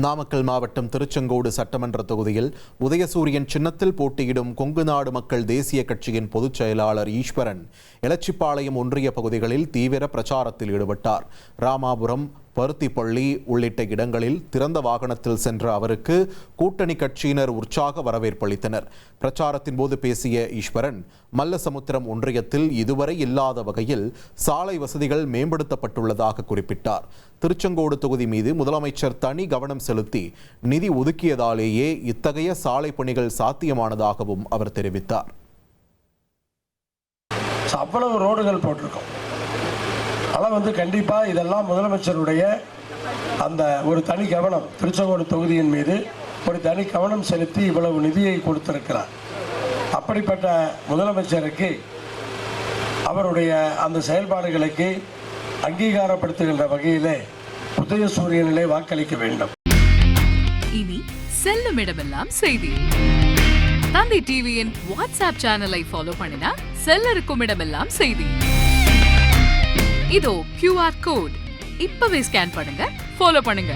நாமக்கல் மாவட்டம் திருச்செங்கோடு சட்டமன்ற தொகுதியில் உதயசூரியன் சின்னத்தில் போட்டியிடும் கொங்கு நாடு மக்கள் தேசிய கட்சியின் பொதுச் செயலாளர் ஈஸ்வரன் எலச்சிபாளையம் ஒன்றிய பகுதிகளில் தீவிர பிரச்சாரத்தில் ஈடுபட்டார். ராமாபுரம், பருத்திப்பள்ளி உள்ளிட்ட இடங்களில் திறந்த வாகனத்தில் சென்ற அவருக்கு கூட்டணி கட்சியினர் உற்சாக வரவேற்பளித்தனர். பிரச்சாரத்தின் போது பேசிய ஈஸ்வரன், மல்லசமுத்திரம் ஒன்றியத்தில் இதுவரை இல்லாத வகையில் சாலை வசதிகள் மேம்படுத்தப்பட்டுள்ளதாக குறிப்பிட்டார். திருச்செங்கோடு தொகுதி மீது முதலமைச்சர் தனி கவனம் செலுத்தி நிதி ஒதுக்கியதாலேயே இத்தகைய சாலை பணிகள் சாத்தியமானதாகவும் அவர் தெரிவித்தார். அவ்வளவு ரோடுகள் போட்டிருக்கோம். ஆனால் கண்டிப்பாக இதெல்லாம் முதலமைச்சருடைய அந்த ஒரு தனி கவனம், திருச்செங்கோடு தொகுதியின் மீது ஒரு தனி கவனம் செலுத்தி இவ்வளவு நிதியை கொடுத்திருக்கிறார். அப்படிப்பட்ட முதலமைச்சருக்கு அவருடைய அந்த செயல்பாடுகளுக்கு அங்கீகாரப்படுத்துகின்ற வகையிலே உதயசூரியனிலே வாக்களிக்க வேண்டும். இனி செல்லும் இடமெல்லாம் செய்தி. தந்தி டிவியின் வாட்ஸ்அப் சேனலை ஃபாலோ பண்ணினா செல்ல இருக்கும் இடமெல்லாம் செய்தி. இதோ QR கோட் இப்பவே ஸ்கேன் பண்ணுங்க, ஃபாலோ பண்ணுங்க.